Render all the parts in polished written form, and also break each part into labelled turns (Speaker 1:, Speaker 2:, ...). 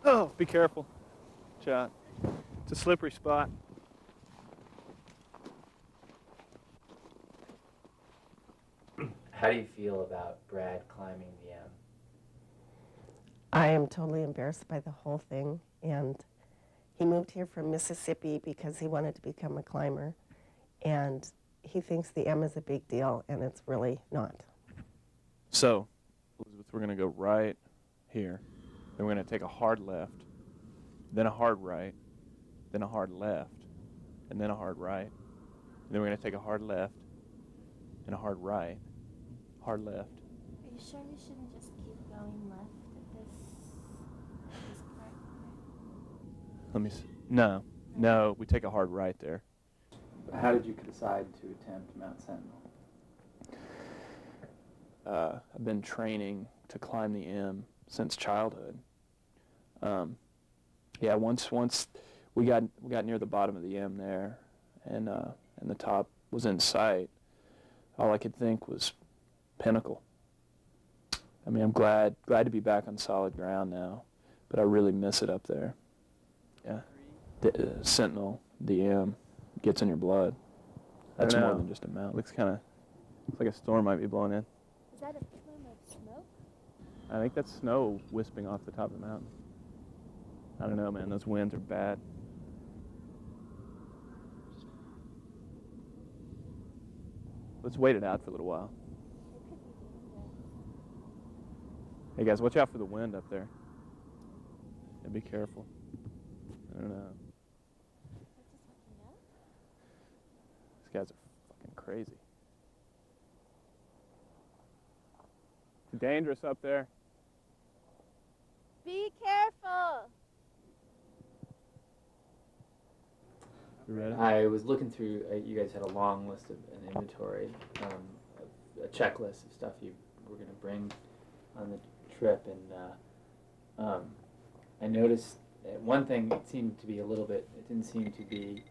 Speaker 1: Oh, be careful, Chad. It's a slippery spot.
Speaker 2: How do you feel about Brad climbing the M?
Speaker 3: I am totally embarrassed by the whole thing, and he moved here from Mississippi because he wanted to become a climber, and he thinks the M is a big deal, and it's really not.
Speaker 1: So, Elizabeth, we're going to go right here. Then we're going to take a hard left, then a hard right, then a hard left, and then a hard right. And then we're going to take a hard left and a hard right, hard left.
Speaker 4: Are you sure we shouldn't just keep going left at this part?
Speaker 1: Let me see. No, we take a hard right there.
Speaker 2: How did you decide to attempt Mount Sentinel?
Speaker 1: I've been training to climb the M since childhood. Yeah, once we got near the bottom of the M there, and the top was in sight, all I could think was pinnacle. I mean, I'm glad to be back on solid ground now, but I really miss it up there. Yeah, the Sentinel, the M, gets in your blood. That's more than just a mountain. Looks like a storm might be blowing in.
Speaker 4: Is that a plume of smoke?
Speaker 1: I think that's snow wisping off the top of the mountain. I don't know, man. Those winds are bad. Let's wait it out for a little while.
Speaker 4: It could be dangerous.
Speaker 1: Hey, guys, watch out for the wind up there. And be careful. I don't know.
Speaker 4: That's just looking up.
Speaker 1: These guys are fucking crazy. It's dangerous up there.
Speaker 4: Be careful!
Speaker 1: You ready?
Speaker 2: I was looking through, you guys had a long list of an inventory, a checklist of stuff you were going to bring on the trip, and I noticed one thing, it didn't seem to be,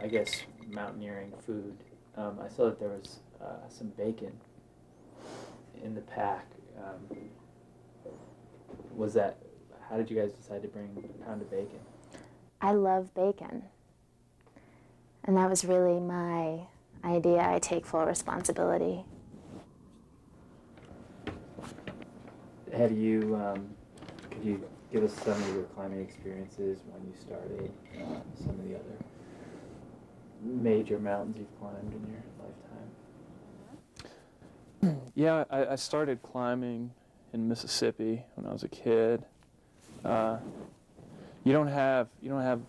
Speaker 2: I guess, mountaineering food. I saw that there was some bacon in the pack. How did you guys decide to bring a pound of bacon?
Speaker 4: I love bacon. And that was really my idea. I take full responsibility.
Speaker 2: Could you give us some of your climbing experiences when you started, some of the other major mountains you've climbed in your lifetime?
Speaker 1: Yeah, I started climbing in Mississippi when I was a kid. You don't have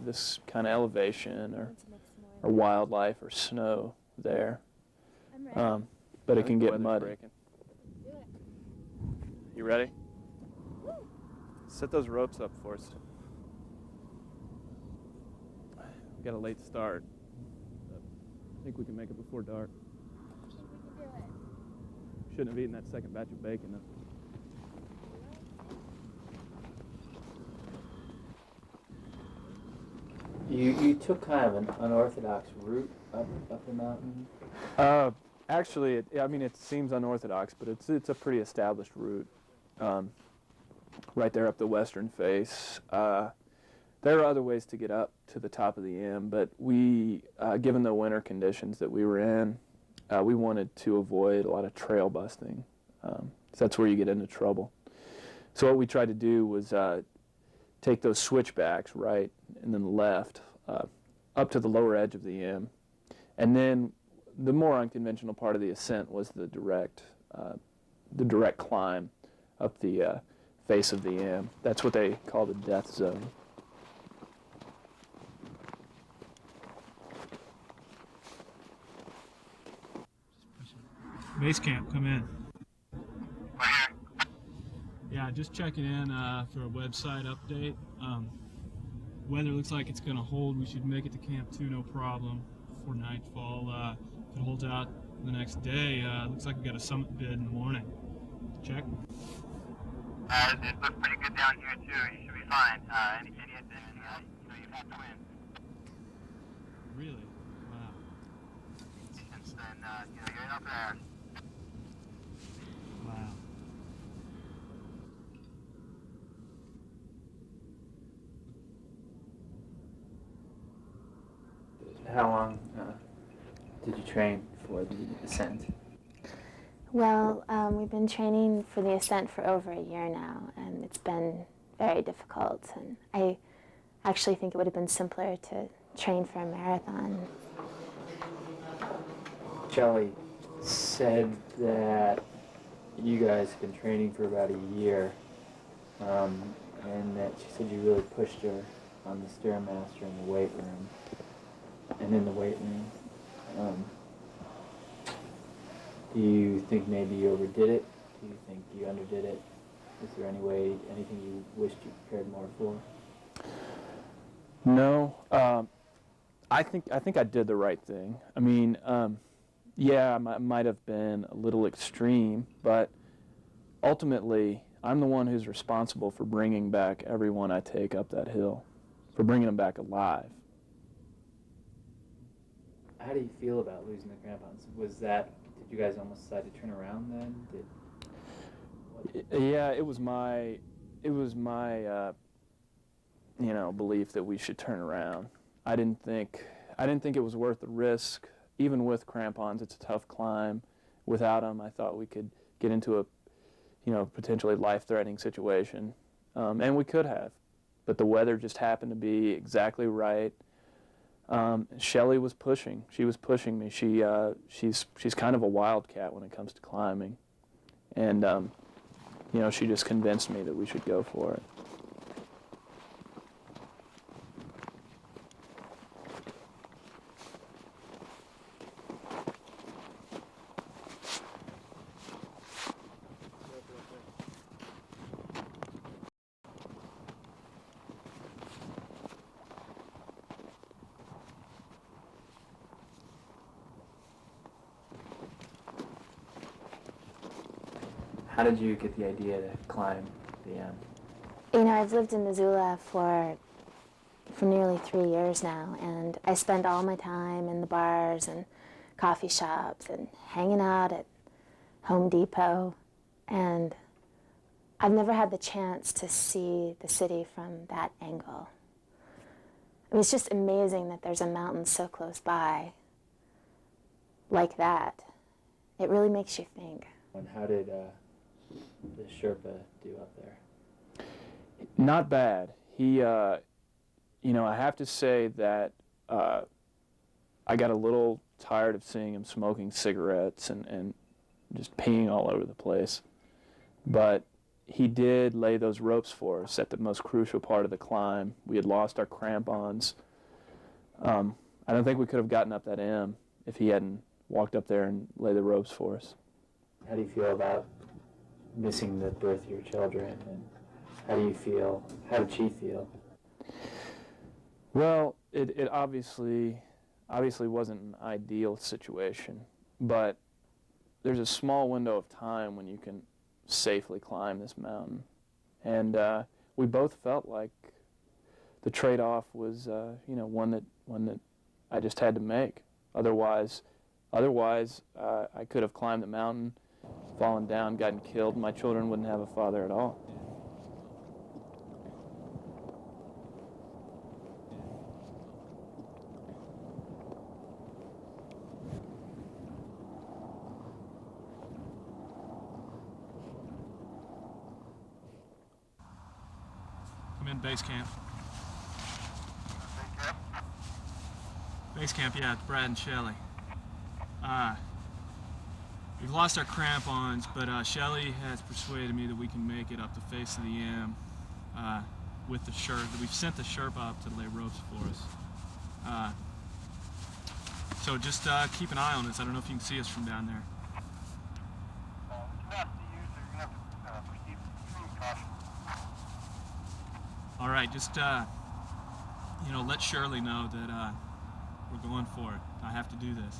Speaker 1: this kind of elevation or wildlife or snow there, but it can get muddy. You ready? Set those ropes up for us. We got a late start. I think we can make it before dark.
Speaker 4: I think we can do it.
Speaker 1: Shouldn't have eaten that second batch of bacon though.
Speaker 2: You took kind of an unorthodox route up the mountain.
Speaker 1: Actually, it seems unorthodox, but it's a pretty established route. Right there up the western face. There are other ways to get up to the top of the M, but we, given the winter conditions that we were in, we wanted to avoid a lot of trail busting. So that's where you get into trouble. So what we tried to do was take those switchbacks, right, and then left, up to the lower edge of the M. And then the more unconventional part of the ascent was the direct climb up the face of the M. That's what they call the death zone.
Speaker 5: Base camp, come in. Yeah, just checking in for a website update. Weather looks like it's gonna hold. We should make it to camp 2, no problem, before nightfall. If it holds out the next day, looks like we got a summit bid in the morning. Check.
Speaker 6: It looks pretty good down here too. You should be fine. You've had twins.
Speaker 5: Really? Wow.
Speaker 6: Since then, you're up there.
Speaker 5: Wow.
Speaker 2: how long did you train for the ascent?
Speaker 4: Well, we've been training for the ascent for over a year now, and it's been very difficult. And I actually think it would have been simpler to train for a marathon.
Speaker 2: Shelley said that you guys have been training for about a year, and that she said you really pushed her on the Stairmaster in the weight room and in the weight room. Do you think maybe you overdid it? Do you think you underdid it? Is there anything you wished you prepared more for?
Speaker 1: No, I think I did the right thing. I mean, yeah, I might have been a little extreme, but ultimately, I'm the one who's responsible for bringing back everyone I take up that hill, for bringing them back alive.
Speaker 2: How do you feel about losing the crampons? Did you guys almost decide to turn around then?
Speaker 1: Yeah, it was my belief that we should turn around. I didn't think it was worth the risk. Even with crampons, it's a tough climb. Without them, I thought we could get into a potentially life-threatening situation, and we could have, but the weather just happened to be exactly right. Shelley was pushing. She was pushing me. She's kind of a wildcat when it comes to climbing, and she just convinced me that we should go for it.
Speaker 2: How did you get the idea to climb the M?
Speaker 4: I've lived in Missoula for nearly 3 years now, and I spend all my time in the bars and coffee shops and hanging out at Home Depot, and I've never had the chance to see the city from that angle. I mean, it's just amazing that there's a mountain so close by like that. It really makes you think.
Speaker 2: And how did the Sherpa do up there?
Speaker 1: Not bad. He, I have to say that I got a little tired of seeing him smoking cigarettes and just peeing all over the place. But he did lay those ropes for us at the most crucial part of the climb. We had lost our crampons. I don't think we could have gotten up that M if he hadn't walked up there and laid the ropes for us.
Speaker 2: How do you feel about missing the birth of your children, and how did she feel?
Speaker 1: Well, it obviously wasn't an ideal situation, but there's a small window of time when you can safely climb this mountain, and we both felt like the trade-off was one that I just had to make. Otherwise I could have climbed the mountain, fallen down, gotten killed, and my children wouldn't have a father at all.
Speaker 5: I'm in base camp. Base camp, yeah, it's Brad and Shelley. We've lost our crampons, but Shelley has persuaded me that we can make it up the face of the M with the Sherpa. We've sent the Sherpa up to lay ropes for us. So just keep an eye on us. I don't know if you can see us from down there. All right, just let Shirley know that we're going for it. I have to do this.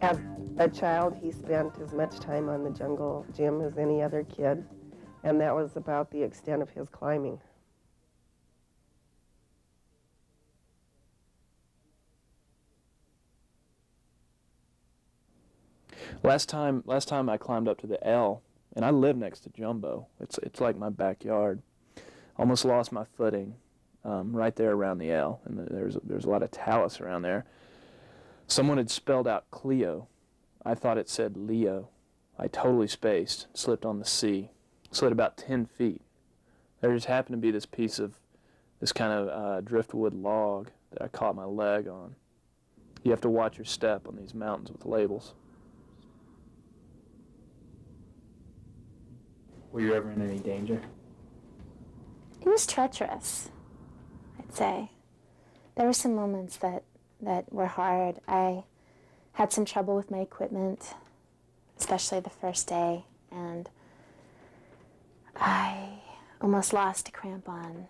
Speaker 3: As a child, he spent as much time on the jungle gym as any other kid, and that was about the extent of his climbing.
Speaker 1: Last time I climbed up to the L, and I live next to Jumbo. It's like my backyard. Almost lost my footing right there around the L, and there's a lot of talus around there. Someone had spelled out Cleo. I thought it said Leo. I totally spaced, slipped on the C, slid about 10 feet. There just happened to be this piece of this kind of driftwood log that I caught my leg on. You have to watch your step on these mountains with labels.
Speaker 2: Were you ever in any danger?
Speaker 4: It was treacherous, I'd say. There were some moments that were hard. I had some trouble with my equipment, especially the first day, and I almost lost a crampon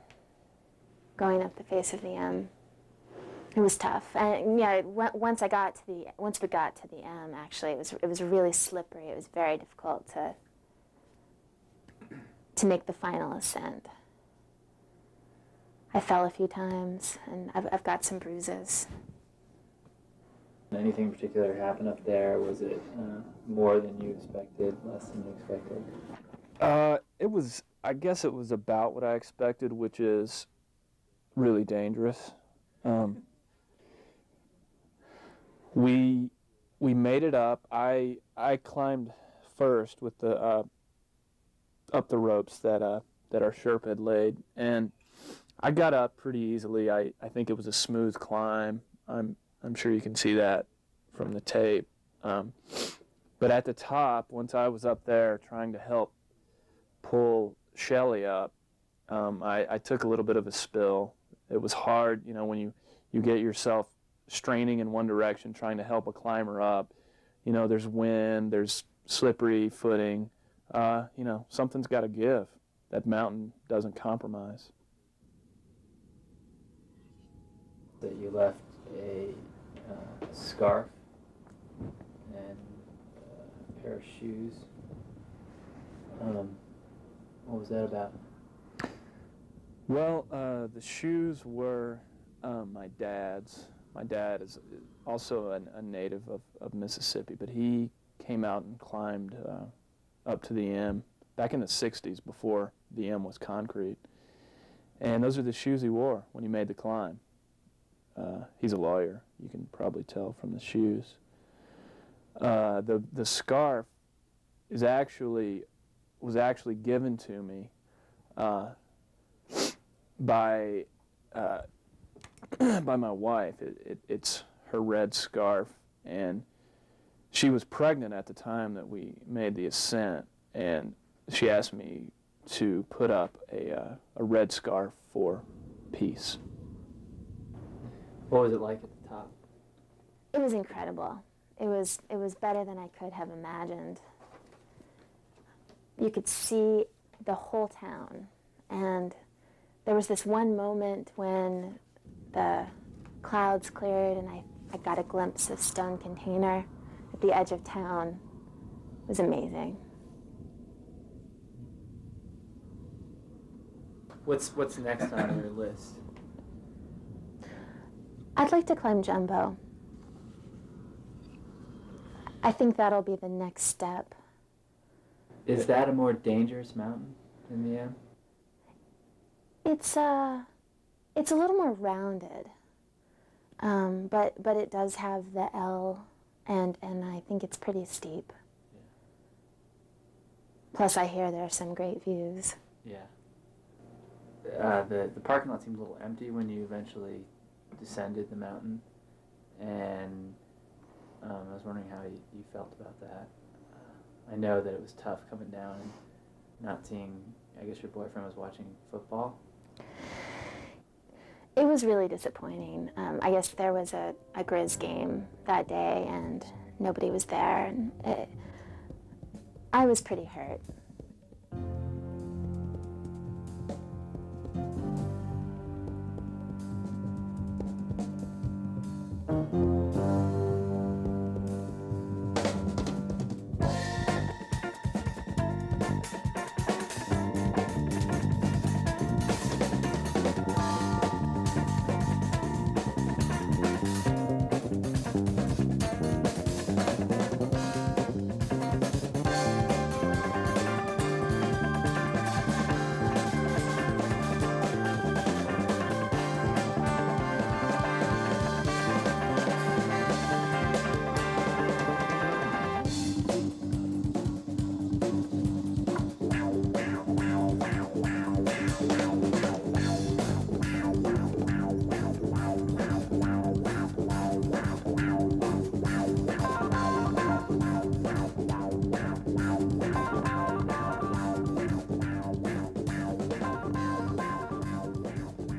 Speaker 4: going up the face of the M. It was tough, and yeah, once we got to the M, actually, it was really slippery. It was very difficult to make the final ascent. I fell a few times, and I've got some bruises.
Speaker 2: Anything particular happen up there? Was it more than you expected, less than you expected?
Speaker 1: I guess it was about what I expected, which is really dangerous. We made it up. I climbed first with the up the ropes that our Sherpa had laid, and I got up pretty easily. I think it was a smooth climb. I'm sure you can see that from the tape. But at the top, once I was up there trying to help pull Shelly up, I took a little bit of a spill. It was hard, when you get yourself straining in one direction trying to help a climber up. There's wind, there's slippery footing. Something's got to give. That mountain doesn't compromise.
Speaker 2: That you left a scarf and a pair of shoes. What was that about?
Speaker 1: Well, the shoes were my dad's. My dad is also a native of Mississippi, but he came out and climbed up to the M back in the 60s before the M was concrete. And those are the shoes he wore when he made the climb. He's a lawyer. You can probably tell from the shoes. The scarf was actually given to me by my wife. It's her red scarf, and she was pregnant at the time that we made the ascent, and she asked me to put up a red scarf for peace.
Speaker 2: What was it like at the top?
Speaker 4: It was incredible. It was better than I could have imagined. You could see the whole town, and there was this one moment when the clouds cleared and I got a glimpse of Stone Container at the edge of town. It was amazing.
Speaker 2: What's next on your list?
Speaker 4: I'd like to climb Jumbo. I think that'll be the next step.
Speaker 2: Is that a more dangerous mountain than the M?
Speaker 4: It's a little more rounded, but it does have the L, and I think it's pretty steep.
Speaker 2: Yeah.
Speaker 4: Plus, I hear there are some great views.
Speaker 2: Yeah. The parking lot seemed a little empty when you eventually descended the mountain, and I was wondering how you felt about that. I know that it was tough coming down and not seeing. I guess your boyfriend was watching football.
Speaker 4: It was really disappointing. I guess there was a Grizz game that day, and nobody was there, and I was pretty hurt.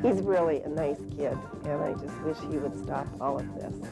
Speaker 3: He's really a nice kid, and I just wish he would stop all of this.